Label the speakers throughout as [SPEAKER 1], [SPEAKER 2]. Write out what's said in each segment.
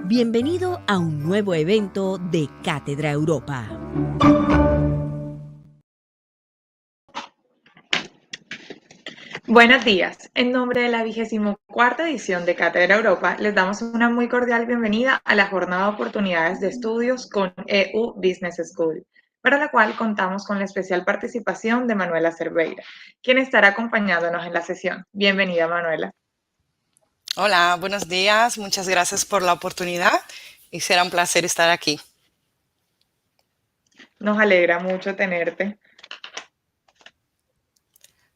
[SPEAKER 1] Bienvenido a un nuevo evento de Cátedra Europa.
[SPEAKER 2] Buenos días. En nombre de la 24ª edición de Cátedra Europa, les damos una muy cordial bienvenida a la jornada de oportunidades de estudios con EU Business School, para la cual contamos con la especial participación de Manuela Cerveira, quien estará acompañándonos en la sesión. Bienvenida, Manuela.
[SPEAKER 3] Hola, buenos días. Muchas gracias por la oportunidad y será un placer estar aquí.
[SPEAKER 2] Nos alegra mucho tenerte.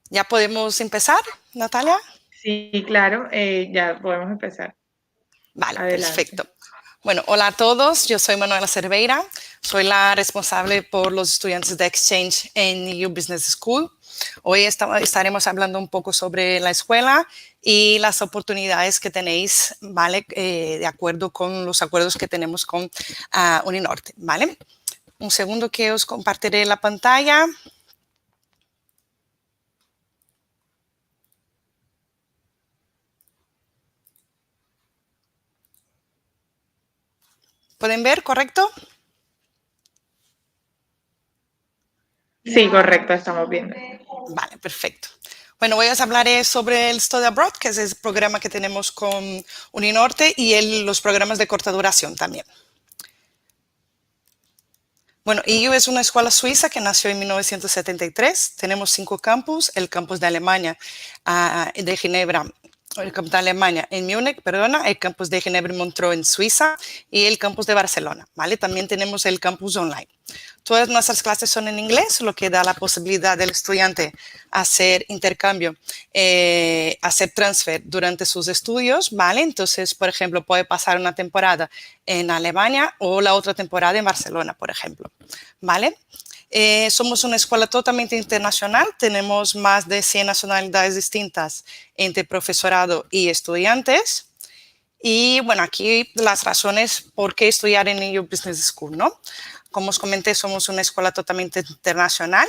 [SPEAKER 3] ¿Ya podemos empezar, Natalia?
[SPEAKER 2] Sí, claro, ya podemos empezar.
[SPEAKER 3] Vale,
[SPEAKER 2] Adelante.
[SPEAKER 3] perfecto. Bueno, hola a todos. Yo soy Manuela Cerveira. Soy la responsable por los estudiantes de Exchange en EU Business School. Hoy estaremos hablando un poco sobre la escuela y las oportunidades que tenéis, ¿vale? De acuerdo con los acuerdos que tenemos con Uninorte, ¿vale? Un segundo que os compartiré la pantalla. ¿Pueden ver, correcto?
[SPEAKER 2] Sí, correcto, estamos viendo.
[SPEAKER 3] Vale, perfecto. Bueno, voy a hablar sobre el Study Abroad, que es el programa que tenemos con Uninorte, y los programas de corta duración también. Bueno, EU es una escuela suiza que nació en 1973. Tenemos 5 campus: el campus de Alemania, de Ginebra, el campus de Alemania en Múnich, perdona, el campus de Ginebra y Montreux en Suiza y el campus de Barcelona, ¿vale? También tenemos el campus online. Todas nuestras clases son en inglés, lo que da la posibilidad del estudiante hacer intercambio, hacer transfer durante sus estudios, ¿vale? Entonces, por ejemplo, puede pasar una temporada en Alemania o la otra temporada en Barcelona, por ejemplo, ¿vale? Somos una escuela totalmente internacional, tenemos más de 100 nacionalidades distintas entre profesorado y estudiantes. Y bueno, aquí las razones por qué estudiar en EU Business School, ¿no? Como os comenté, somos una escuela totalmente internacional.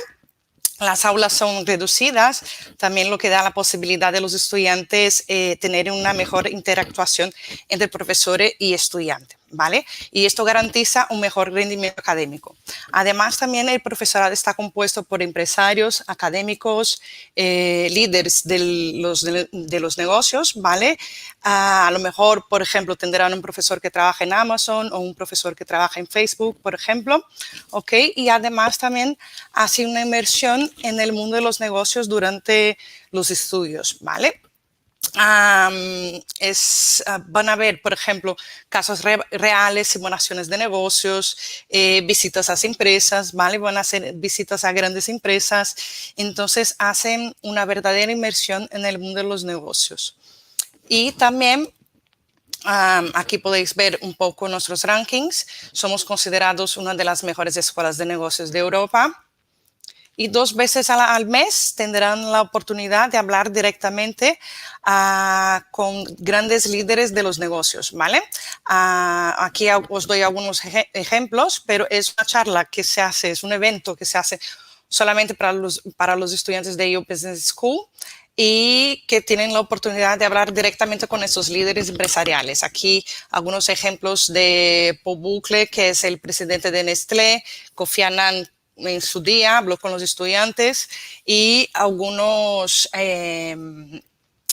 [SPEAKER 3] Las aulas son reducidas, también lo que da la posibilidad de los estudiantes tener una mejor interactuación entre profesores y estudiantes, ¿vale? Y esto garantiza un mejor rendimiento académico. Además, también el profesorado está compuesto por empresarios, académicos, líderes de los negocios, ¿vale? A lo mejor, por ejemplo, tendrán un profesor que trabaja en Amazon o un profesor que trabaja en Facebook, por ejemplo, ¿ok? Y además también hace una inmersión en el mundo de los negocios durante los estudios, ¿vale? Van a ver, por ejemplo, casos reales, simulaciones de negocios, visitas a empresas, ¿vale? Van a hacer visitas a grandes empresas. Entonces, hacen una verdadera inmersión en el mundo de los negocios. Y también aquí podéis ver un poco nuestros rankings. Somos considerados una de las mejores escuelas de negocios de Europa. Y 2 veces al mes tendrán la oportunidad de hablar directamente con grandes líderes de los negocios, ¿vale? Aquí os doy algunos ejemplos, pero es una charla que se hace, es un evento que se hace solamente para los estudiantes de EU Business School y que tienen la oportunidad de hablar directamente con esos líderes empresariales. Aquí algunos ejemplos de Paul Bucle, que es el presidente de Nestlé, Kofi Annan, en su día habló con los estudiantes, y algunos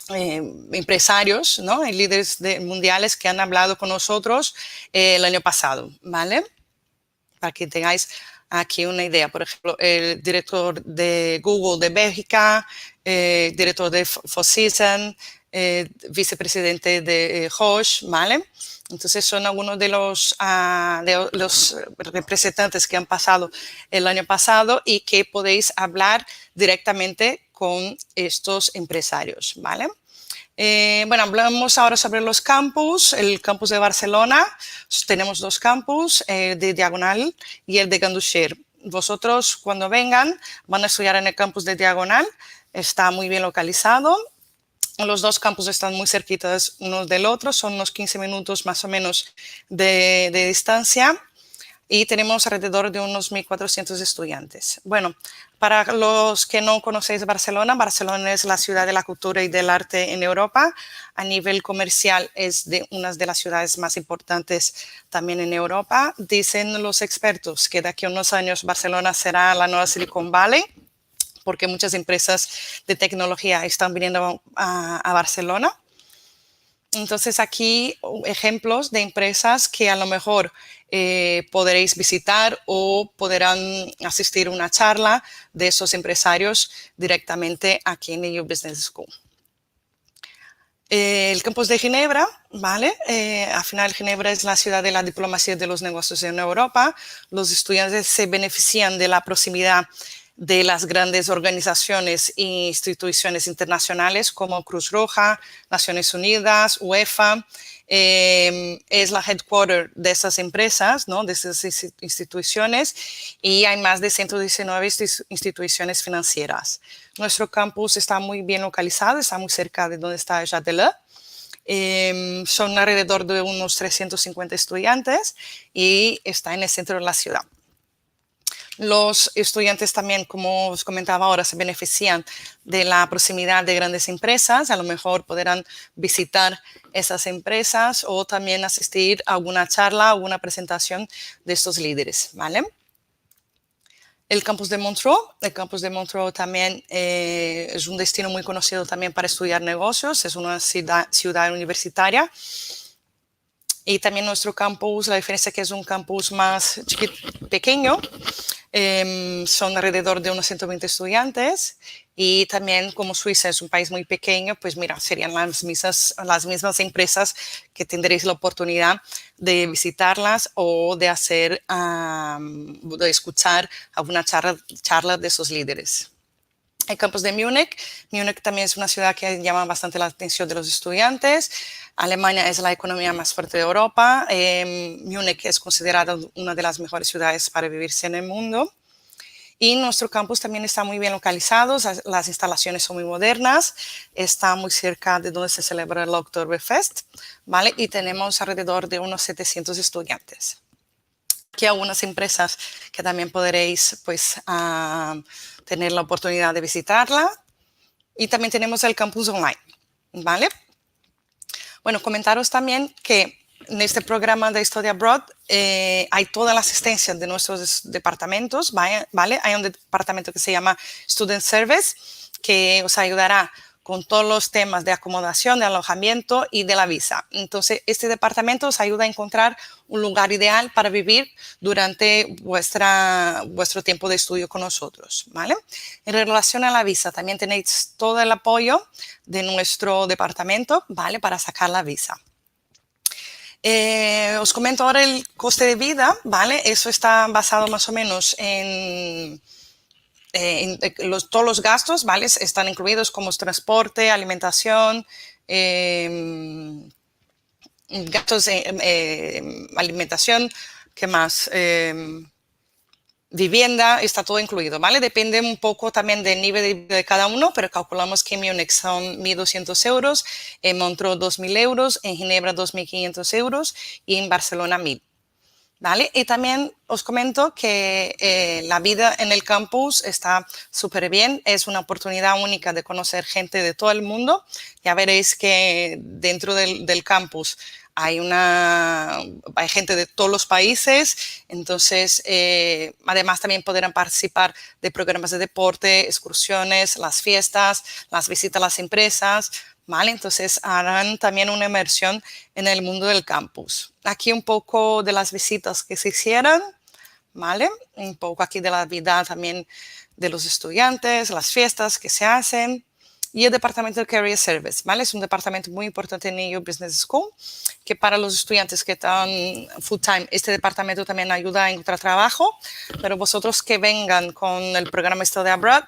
[SPEAKER 3] empresarios, ¿no? Y líderes mundiales que han hablado con nosotros el año pasado, ¿vale? Para que tengáis aquí una idea. Por ejemplo, el director de Google de Bélgica, director de Four Seasons, vicepresidente de Roche, ¿vale? Entonces son algunos de los representantes que han pasado el año pasado y que podéis hablar directamente con estos empresarios, ¿vale? Bueno, hablamos ahora sobre los campus. El campus de Barcelona, tenemos 2 campus, de Diagonal y el de Ganduxer. Vosotros, cuando vengan, van a estudiar en el campus de Diagonal, está muy bien localizado. Los 2 campus están muy cerquitas uno del otro, son unos 15 minutos más o menos de distancia. y tenemos alrededor de unos 1.400 estudiantes. Bueno, para los que no conocéis Barcelona, Barcelona es la ciudad de la cultura y del arte en Europa. A nivel comercial es una de las ciudades más importantes también en Europa. Dicen los expertos que de aquí a unos años Barcelona será la nueva Silicon Valley, porque muchas empresas de tecnología están viniendo a Barcelona. Entonces aquí ejemplos de empresas que a lo mejor podréis visitar o podrán asistir a una charla de esos empresarios directamente aquí en EU Business School. El campus de Ginebra, ¿vale? Al final Ginebra es la ciudad de la diplomacia de los negocios en Europa. Los estudiantes se benefician de la proximidad de las grandes organizaciones e instituciones internacionales como Cruz Roja, Naciones Unidas, UEFA. Es la headquarter de esas empresas, ¿no? De esas instituciones, y hay más de 119 instituciones financieras. Nuestro campus está muy bien localizado, está muy cerca de donde está Jardin. Son alrededor de unos 350 estudiantes y está en el centro de la ciudad. Los estudiantes también, como os comentaba ahora, se benefician de la proximidad de grandes empresas. A lo mejor podrán visitar esas empresas o también asistir a alguna charla, alguna presentación de estos líderes, ¿vale? El campus de Montreux también es un destino muy conocido también para estudiar negocios. Es una ciudad universitaria. Y también nuestro campus, la diferencia es que es un campus más pequeño. Son alrededor de unos 120 estudiantes, y también como Suiza es un país muy pequeño, pues mira, serían las mismas empresas que tendréis la oportunidad de visitarlas o de de escuchar alguna charla de esos líderes. El campus de Múnich también es una ciudad que llama bastante la atención de los estudiantes. Alemania es la economía más fuerte de Europa. Múnich es considerada una de las mejores ciudades para vivirse en el mundo. Y nuestro campus también está muy bien localizado. Las instalaciones son muy modernas. Está muy cerca de donde se celebra el Oktoberfest, ¿vale? Y tenemos alrededor de unos 700 estudiantes. Aquí hay algunas empresas que también podréis pues, tener la oportunidad de visitarla. Y también tenemos el campus online, ¿vale? Bueno, comentaros también que en este programa de Study Abroad hay toda la asistencia de nuestros departamentos, ¿vale? Hay un departamento que se llama Student Service, que os ayudará con todos los temas de acomodación, de alojamiento y de la visa. Entonces, este departamento os ayuda a encontrar un lugar ideal para vivir durante vuestro tiempo de estudio con nosotros, ¿vale? En relación a la visa, también tenéis todo el apoyo de nuestro departamento, ¿vale? Para sacar la visa. Os comento ahora el coste de vida, ¿vale? Eso está basado más o menos en todos los gastos, ¿vale? Están incluidos como transporte, alimentación, gastos de alimentación, ¿qué más? Vivienda, está todo incluido, ¿vale? Depende un poco también del nivel de vida de cada uno, pero calculamos que en Múnich son 1.200 euros, en Montreux 2.000 euros, en Ginebra 2.500 euros y en Barcelona 1.000. ¿Vale? Y también os comento que la vida en el campus está súper bien. Es una oportunidad única de conocer gente de todo el mundo. Ya veréis que dentro del campus hay gente de todos los países. Entonces, además también podrán participar de programas de deporte, excursiones, las fiestas, las visitas a las empresas, ¿vale? Entonces harán también una inmersión en el mundo del campus. Aquí un poco de las visitas que se hicieron, ¿vale? Un poco aquí de la vida también de los estudiantes, las fiestas que se hacen. Y el departamento de Career Service, ¿vale? Es un departamento muy importante en EU Business School, que para los estudiantes que están full time, este departamento también ayuda a encontrar trabajo, pero vosotros que vengan con el programa Study Abroad,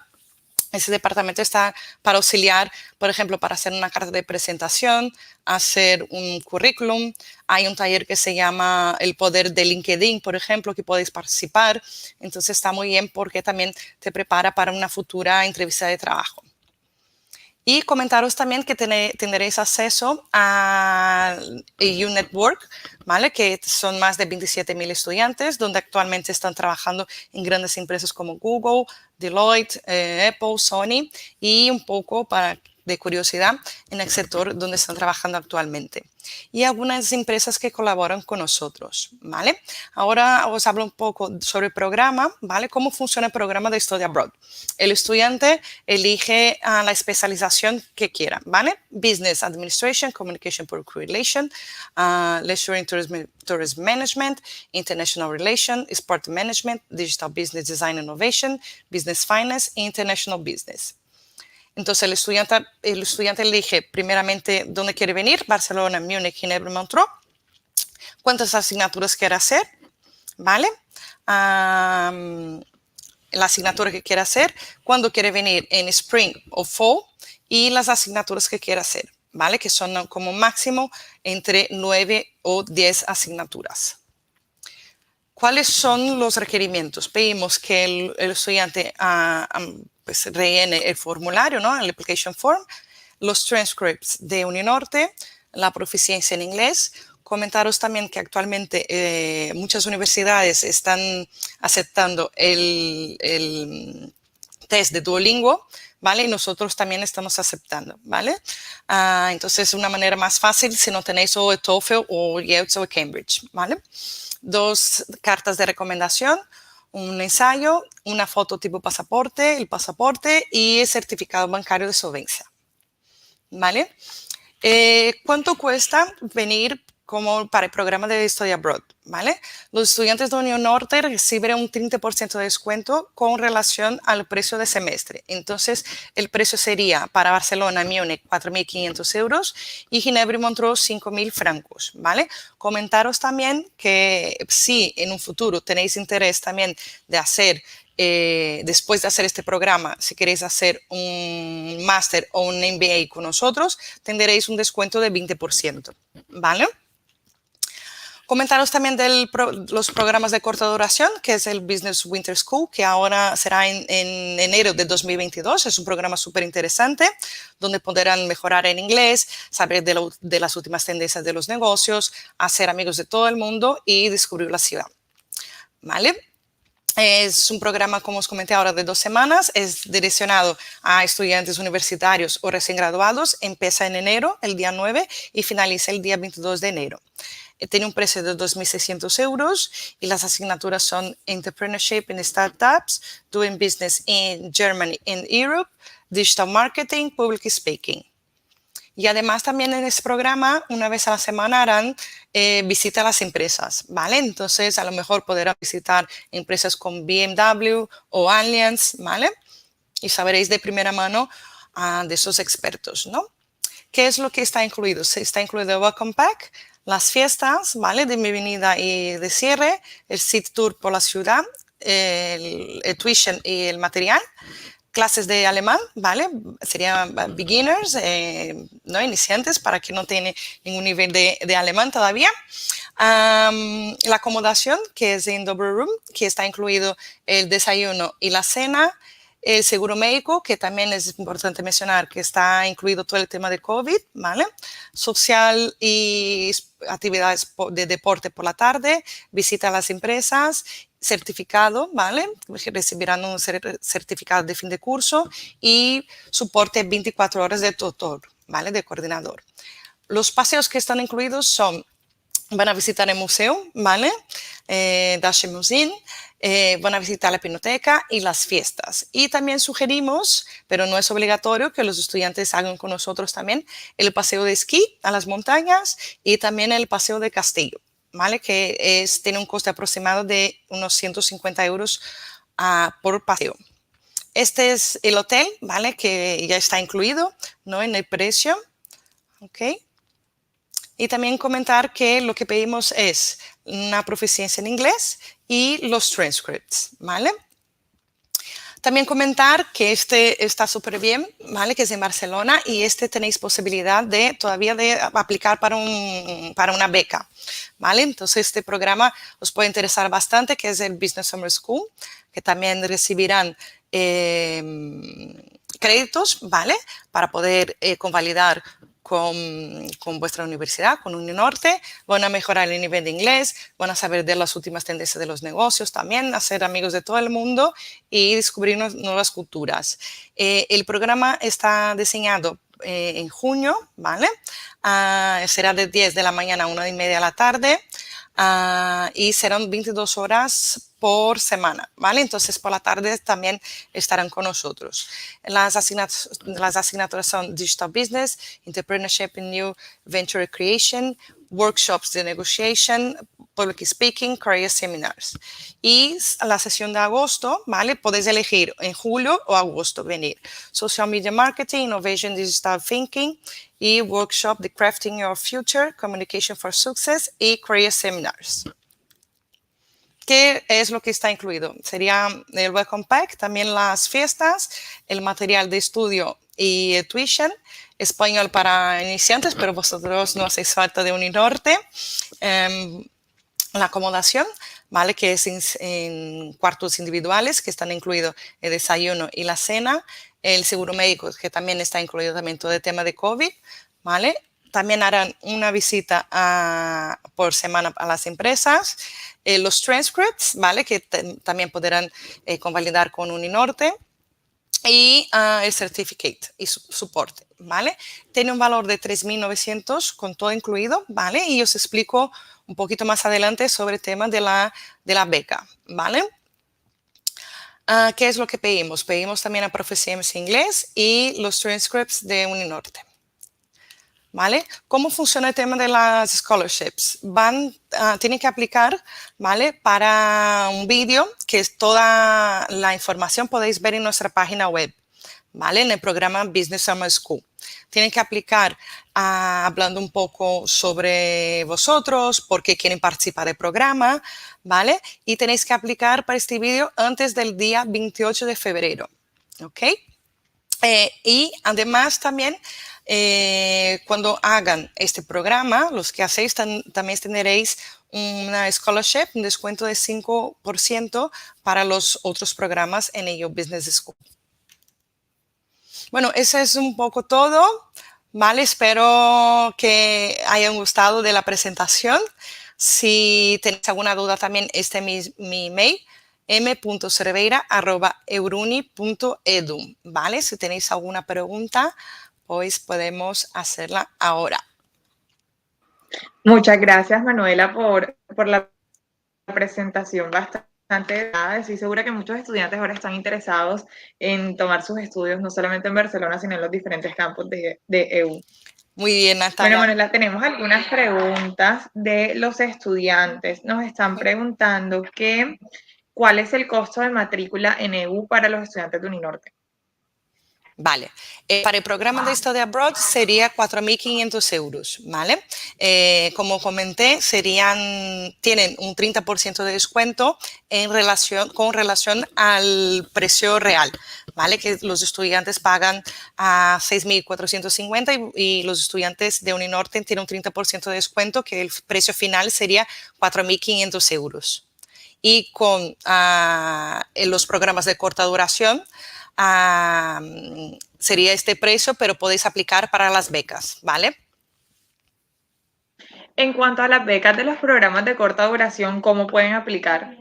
[SPEAKER 3] ese departamento está para auxiliar, por ejemplo, para hacer una carta de presentación, hacer un currículum. Hay un taller que se llama El Poder de LinkedIn, por ejemplo, que podéis participar. Entonces está muy bien porque también te prepara para una futura entrevista de trabajo. Y comentaros también que tendréis acceso a EU Network, ¿vale? Que son más de 27.000 estudiantes, donde actualmente están trabajando en grandes empresas como Google, Deloitte, Apple, Sony, y un poco de curiosidad en el sector donde están trabajando actualmente. Y algunas empresas que colaboran con nosotros, ¿vale? Ahora os hablo un poco sobre el programa, ¿vale? Cómo funciona el programa de Study Abroad. El estudiante elige la especialización que quiera, ¿vale? Business Administration, Communication Public Relations, Leisure and Tourism Management, International Relations, Sport Management, Digital Business Design Innovation, Business Finance e International Business. Entonces, el estudiante elige primeramente dónde quiere venir, Barcelona, Múnich, Ginebra, Montreux, cuántas asignaturas quiere hacer, ¿vale? La asignatura que quiere hacer, cuándo quiere venir en Spring o Fall y las asignaturas que quiere hacer, ¿vale? Que son como máximo entre 9 o 10 asignaturas. ¿Cuáles son los requerimientos? Pedimos que el estudiante pues, rellene el formulario, ¿no? El application form, los transcripts de Uninorte, la proficiencia en inglés. Comentaros también que actualmente muchas universidades están aceptando el test de Duolingo, ¿vale? Y nosotros también estamos aceptando, ¿vale? Entonces, una manera más fácil si no tenéis o el TOEFL o IELTS o Cambridge, ¿vale? 2 cartas de recomendación, un ensayo, una foto tipo pasaporte, el pasaporte y el certificado bancario de solvencia, ¿vale? ¿Cuánto cuesta venir como para el programa de Study Abroad? ¿Vale? Los estudiantes de Uninorte reciben un 30% de descuento con relación al precio de semestre. Entonces, el precio sería para Barcelona, Múnich, 4.500 euros y Ginebra y Montreux, 5.000 francos, ¿vale? Comentaros también que si en un futuro tenéis interés también de hacer después de hacer este programa, si queréis hacer un máster o un MBA con nosotros, tendréis un descuento de 20%, ¿vale? Comentaros también de los programas de corta duración, que es el Business Winter School, que ahora será en enero de 2022. Es un programa súper interesante, donde podrán mejorar en inglés, saber de las últimas tendencias de los negocios, hacer amigos de todo el mundo y descubrir la ciudad, ¿vale? Es un programa, como os comenté ahora, de 2 semanas. Es direccionado a estudiantes universitarios o recién graduados. Empieza en enero, el día 9, y finaliza el día 22 de enero. Tiene un precio de 2.600 euros y las asignaturas son Entrepreneurship in Startups, Doing Business in Germany and Europe, Digital Marketing, Public Speaking. Y además también en este programa, una vez a la semana harán visita a las empresas, ¿vale? Entonces, a lo mejor podrán visitar empresas con BMW o Allianz, ¿vale? Y sabréis de primera mano de esos expertos, ¿no? ¿Qué es lo que está incluido? Está incluido el Welcome Pack, las fiestas, ¿vale? De bienvenida y de cierre, el City Tour por la ciudad, el tuition y el material, clases de alemán, ¿vale? Serían beginners, no iniciantes, para que no tiene ningún nivel de alemán todavía. La acomodación, que es en Double Room, que está incluido el desayuno y la cena. El seguro médico, que también es importante mencionar que está incluido todo el tema de COVID, ¿vale? Social y actividades de deporte por la tarde, visita a las empresas, certificado, ¿vale? Recibirán un certificado de fin de curso y soporte 24 horas de tutor, ¿vale? De coordinador. Los paseos que están incluidos son, van a visitar el museo, ¿vale? Deutsche Museum, van a visitar la pinacoteca y las fiestas. Y también sugerimos, pero no es obligatorio, que los estudiantes hagan con nosotros también el paseo de esquí a las montañas y también el paseo de castillo, ¿vale? Que tiene un coste aproximado de unos 150 euros por paseo. Este es el hotel, ¿vale? Que ya está incluido, ¿no? En el precio, ¿ok? Y también comentar que lo que pedimos es una proficiencia en inglés y los transcripts, ¿vale? También comentar que este está súper bien, ¿vale? Que es en Barcelona y tenéis posibilidad todavía de aplicar para una beca, ¿vale? Entonces este programa os puede interesar bastante, que es el Business Summer School, que también recibirán créditos, ¿vale? Para poder convalidar con vuestra universidad, con Uninorte. Van a mejorar el nivel de inglés, van a saber de las últimas tendencias de los negocios también, hacer amigos de todo el mundo y descubrir nuevas culturas. El programa está diseñado en junio, ¿vale? Será de 10 de la mañana a 1:30 de la tarde. Y serán 22 horas por semana, ¿vale? Entonces, por la tarde también estarán con nosotros. Las asignaturas son Digital Business, Entrepreneurship in New Venture Creation, Workshops de Negotiation, Public Speaking, Career Seminars. Y la sesión de agosto, ¿vale? Podéis elegir en julio o agosto venir. Social Media Marketing, Innovation Digital Thinking y Workshop de Crafting Your Future, Communication for Success y Career Seminars. ¿Qué es lo que está incluido? Sería el Welcome Pack, también las fiestas, el material de estudio y tuition, español para iniciantes, pero vosotros no hacéis falta de Uninorte. La acomodación, ¿vale? Que es en cuartos individuales, que están incluidos el desayuno y la cena, el seguro médico, que también está incluido también todo el tema de COVID, ¿vale? También harán una visita por semana a las empresas, los transcripts, ¿vale? Que también podrán convalidar con Uninorte. Y el certificate y soporte, ¿vale? Tiene un valor de 3.900 con todo incluido, ¿vale? Y os explico un poquito más adelante sobre el tema de la beca, ¿vale? ¿Qué es lo que pedimos? Pedimos también a Proficiency Inglés y los transcripts de Uninorte. ¿Vale? ¿Cómo funciona el tema de las scholarships? Tienen que aplicar, ¿vale? Para un vídeo que es toda la información podéis ver en nuestra página web, ¿vale? En el programa Business Summer School. Tienen que aplicar hablando un poco sobre vosotros, por qué quieren participar del programa, ¿vale? Y tenéis que aplicar para este vídeo antes del día 28 de febrero, ¿ok? Y además también cuando hagan este programa, los que hacéis también tendréis una scholarship, un descuento de 5% para los otros programas en EU Business School. Bueno, eso es un poco todo, ¿vale? Espero que hayan gustado de la presentación. Si tenéis alguna duda también, este es mi email, m.cerveira@euruni.edu, ¿vale? Si tenéis alguna pregunta, pues podemos hacerla ahora.
[SPEAKER 2] Muchas gracias, Manuela, por la presentación bastante dada. Estoy segura que muchos estudiantes ahora están interesados en tomar sus estudios, no solamente en Barcelona, sino en los diferentes campos de EU.
[SPEAKER 3] Muy bien, Natalia.
[SPEAKER 2] Bueno, Manuela, tenemos algunas preguntas de los estudiantes. Nos están preguntando cuál es el costo de matrícula en EU para los estudiantes de Uninorte.
[SPEAKER 3] Vale, para el programa de Study Abroad sería 4.500 euros, ¿vale? Como comenté, tienen un 30% de descuento con relación al precio real, ¿vale? Que los estudiantes pagan a 6.450 y los estudiantes de Uninorte tienen un 30% de descuento, que el precio final sería 4.500 euros. Y con los programas de corta duración, sería este precio, pero podéis aplicar para las becas, ¿vale?
[SPEAKER 2] En cuanto a las becas de los programas de corta duración, ¿cómo pueden aplicar?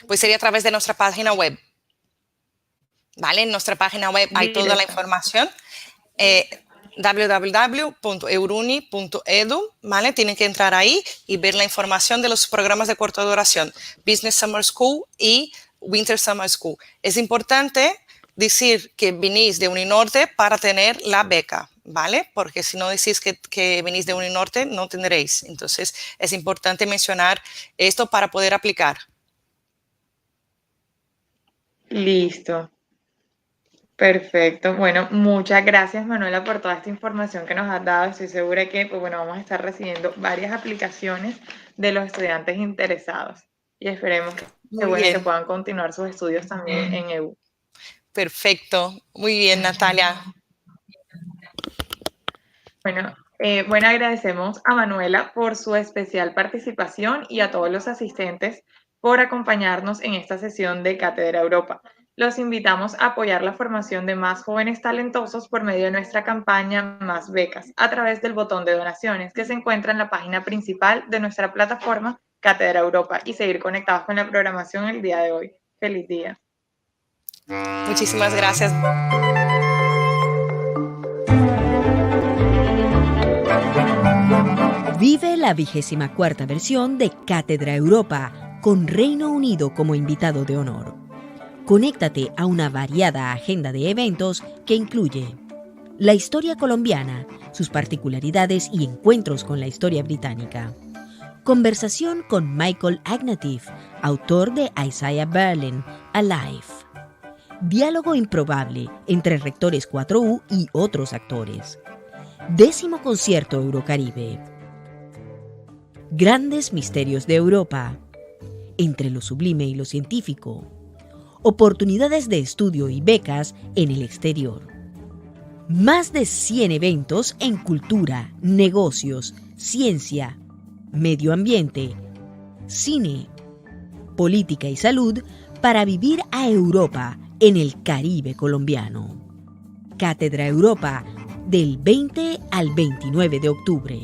[SPEAKER 3] Pues sería a través de nuestra página web, ¿vale? En nuestra página web hay toda la información. www.euruni.edu, ¿vale? Tienen que entrar ahí y ver la información de los programas de corta duración, Business Summer School y Winter Summer School. Es importante decir que venís de Uninorte para tener la beca, ¿vale? Porque si no decís que venís de Uninorte, no tendréis. Entonces, es importante mencionar esto para poder aplicar.
[SPEAKER 2] Listo. Perfecto. Bueno, muchas gracias, Manuela, por toda esta información que nos has dado. Estoy segura que, pues bueno, vamos a estar recibiendo varias aplicaciones de los estudiantes interesados y esperemos que puedan continuar sus estudios también en EU.
[SPEAKER 3] Perfecto. Muy bien, Natalia.
[SPEAKER 2] Bueno, agradecemos a Manuela por su especial participación y a todos los asistentes por acompañarnos en esta sesión de Cátedra Europa. Los invitamos a apoyar la formación de más jóvenes talentosos por medio de nuestra campaña Más Becas a través del botón de donaciones que se encuentra en la página principal de nuestra plataforma Cátedra Europa y seguir conectados con la programación el día de hoy. ¡Feliz día!
[SPEAKER 3] Muchísimas gracias.
[SPEAKER 1] Vive la 24ª versión de Cátedra Europa, con Reino Unido como invitado de honor. Conéctate a una variada agenda de eventos que incluye la historia colombiana, sus particularidades y encuentros con la historia británica. Conversación con Michael Agnatieff, autor de Isaiah Berlin, Alive. Diálogo improbable entre Rectores 4U y otros actores. 10º concierto Eurocaribe. Grandes misterios de Europa. Entre lo sublime y lo científico. Oportunidades de estudio y becas en el exterior. Más de 100 eventos en cultura, negocios, ciencia, medio ambiente, cine, política y salud para vivir a Europa en el Caribe colombiano. Cátedra Europa, del 20 al 29 de octubre.